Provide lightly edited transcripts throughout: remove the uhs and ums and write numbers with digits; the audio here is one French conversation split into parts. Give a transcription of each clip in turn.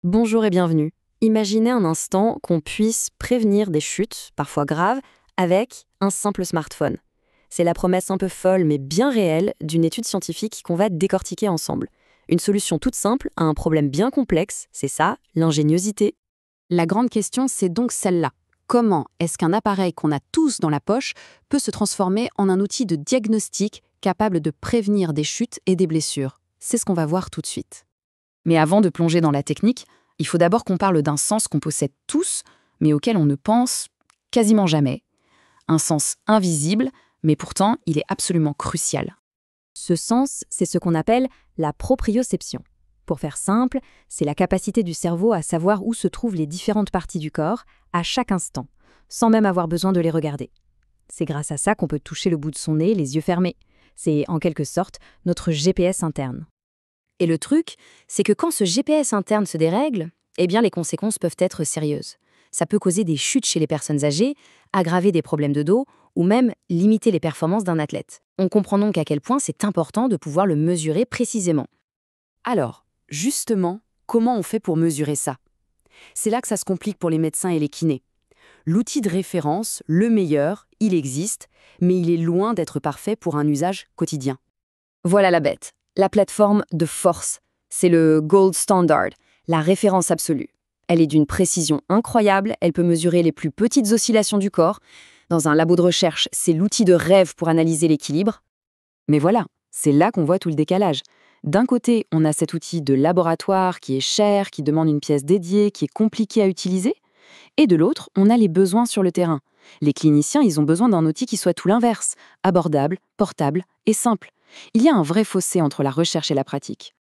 Bonjour et bienvenue. Imaginez un instant qu'on puisse prévenir des chutes, parfois graves, avec un simple smartphone. C'est la promesse un peu folle mais bien réelle d'une étude scientifique qu'on va décortiquer ensemble. Une solution toute simple à un problème bien complexe, c'est ça, l'ingéniosité. La grande question, c'est donc celle-là. Comment est-ce qu'un appareil qu'on a tous dans la poche peut se transformer en un outil de diagnostic capable de prévenir des chutes et des blessures? C'est ce qu'on va voir tout de suite. Mais avant de plonger dans la technique, il faut d'abord qu'on parle d'un sens qu'on possède tous, mais auquel on ne pense quasiment jamais. Un sens invisible, mais pourtant il est absolument crucial. Ce sens, c'est ce qu'on appelle la proprioception. Pour faire simple, c'est la capacité du cerveau à savoir où se trouvent les différentes parties du corps à chaque instant, sans même avoir besoin de les regarder. C'est grâce à ça qu'on peut toucher le bout de son nez les yeux fermés. C'est en quelque sorte notre GPS interne. Et le truc, c'est que quand ce GPS interne se dérègle, eh bien les conséquences peuvent être sérieuses. Ça peut causer des chutes chez les personnes âgées, aggraver des problèmes de dos ou même limiter les performances d'un athlète. On comprend donc à quel point c'est important de pouvoir le mesurer précisément. Alors, justement, comment on fait pour mesurer ça? C'est là que ça se complique pour les médecins et les kinés. L'outil de référence, le meilleur, il existe, mais il est loin d'être parfait pour un usage quotidien. Voilà la bête. La plateforme de Force, c'est le gold standard, la référence absolue. Elle est d'une précision incroyable, elle peut mesurer les plus petites oscillations du corps. Dans un labo de recherche, c'est l'outil de rêve pour analyser l'équilibre. Mais voilà, c'est là qu'on voit tout le décalage. D'un côté, on a cet outil de laboratoire qui est cher, qui demande une pièce dédiée, qui est compliqué à utiliser. Et de l'autre, on a les besoins sur le terrain. Les cliniciens, ils ont besoin d'un outil qui soit tout l'inverse, abordable, portable et simple. Il y a un vrai fossé entre la recherche et la pratique.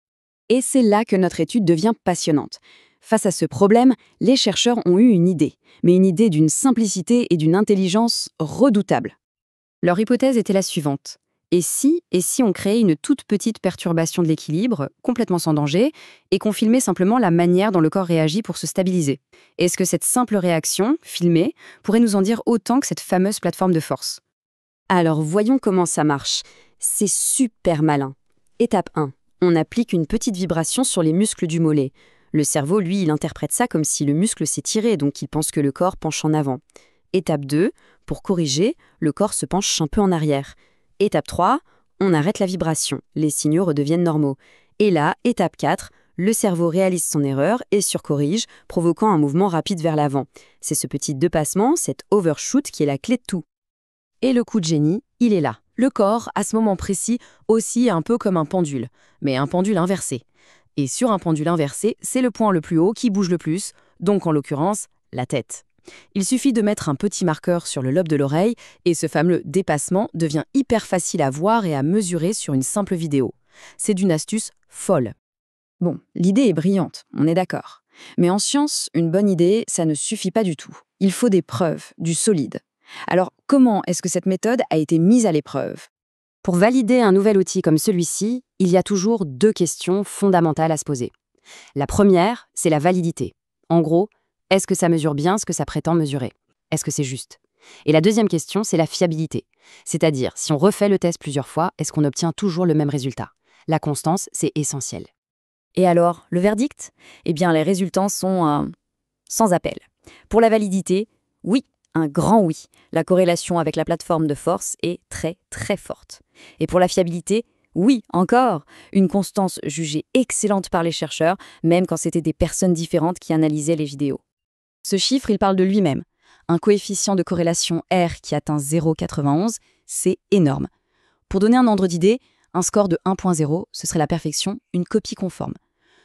Et c'est là que notre étude devient passionnante. Face à ce problème, les chercheurs ont eu une idée, mais une idée d'une simplicité et d'une intelligence redoutables. Leur hypothèse était la suivante. Et si on créait une toute petite perturbation de l'équilibre, complètement sans danger, et qu'on filmait simplement la manière dont le corps réagit pour se stabiliser? Est-ce que cette simple réaction, filmée, pourrait nous en dire autant que cette fameuse plateforme de Force? Alors voyons comment ça marche. C'est super malin. Étape 1. On applique une petite vibration sur les muscles du mollet. Le cerveau, lui, il interprète ça comme si le muscle s'étirait, donc il pense que le corps penche en avant. Étape 2. Pour corriger, le corps se penche un peu en arrière. Étape 3. On arrête la vibration. Les signaux redeviennent normaux. Et là, étape 4. Le cerveau réalise son erreur et surcorrige, provoquant un mouvement rapide vers l'avant. C'est ce petit dépassement, cet overshoot, qui est la clé de tout. Et le coup de génie, il est là. Le corps, à ce moment précis, oscille un peu comme un pendule, mais un pendule inversé. Et sur un pendule inversé, c'est le point le plus haut qui bouge le plus, donc en l'occurrence, la tête. Il suffit de mettre un petit marqueur sur le lobe de l'oreille et ce fameux dépassement devient hyper facile à voir et à mesurer sur une simple vidéo. C'est d'une astuce folle. Bon, l'idée est brillante, on est d'accord. Mais en science, une bonne idée, ça ne suffit pas du tout. Il faut des preuves, du solide. Alors, comment est-ce que cette méthode a été mise à l'épreuve? Pour valider un nouvel outil comme celui-ci, il y a toujours deux questions fondamentales à se poser. La première, c'est la validité. En gros, est-ce que ça mesure bien ce que ça prétend mesurer? Est-ce que c'est juste? Et la deuxième question, c'est la fiabilité. C'est-à-dire, si on refait le test plusieurs fois, est-ce qu'on obtient toujours le même résultat? La constance, c'est essentiel. Et alors, le verdict? Eh bien, les résultats sont sans appel. Pour la validité, oui, un grand oui. La corrélation avec la plateforme de Force est très très forte. Et pour la fiabilité, oui, encore. Une constance jugée excellente par les chercheurs, même quand c'était des personnes différentes qui analysaient les vidéos. Ce chiffre, il parle de lui-même. Un coefficient de corrélation R qui atteint 0,91, c'est énorme. Pour donner un ordre d'idée, un score de 1,0, ce serait la perfection, une copie conforme.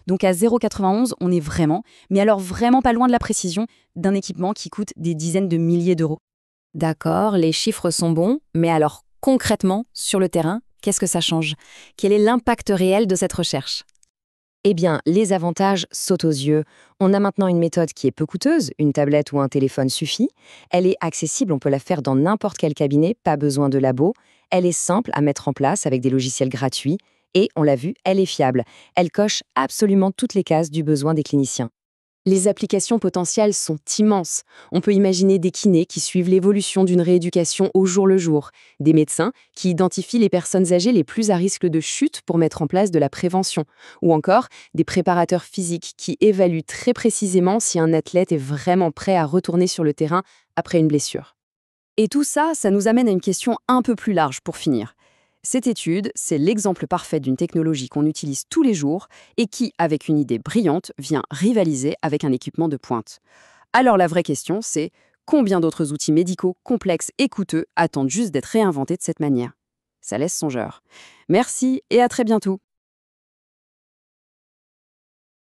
Donc à 0,91, on est vraiment, mais alors vraiment pas loin de la précision, d'un équipement qui coûte des dizaines de milliers d'euros. D'accord, les chiffres sont bons, mais alors concrètement, sur le terrain, qu'est-ce que ça change? Quel est l'impact réel de cette recherche? Eh bien, les avantages sautent aux yeux. On a maintenant une méthode qui est peu coûteuse, une tablette ou un téléphone suffit. Elle est accessible, on peut la faire dans n'importe quel cabinet, pas besoin de labo. Elle est simple à mettre en place avec des logiciels gratuits. Et, on l'a vu, elle est fiable. Elle coche absolument toutes les cases du besoin des cliniciens. Les applications potentielles sont immenses. On peut imaginer des kinés qui suivent l'évolution d'une rééducation au jour le jour, des médecins qui identifient les personnes âgées les plus à risque de chute pour mettre en place de la prévention, ou encore des préparateurs physiques qui évaluent très précisément si un athlète est vraiment prêt à retourner sur le terrain après une blessure. Et tout ça, ça nous amène à une question un peu plus large pour finir. Cette étude, c'est l'exemple parfait d'une technologie qu'on utilise tous les jours et qui, avec une idée brillante, vient rivaliser avec un équipement de pointe. Alors la vraie question, c'est combien d'autres outils médicaux complexes et coûteux attendent juste d'être réinventés de cette manière? Ça laisse songeur. Merci et à très bientôt.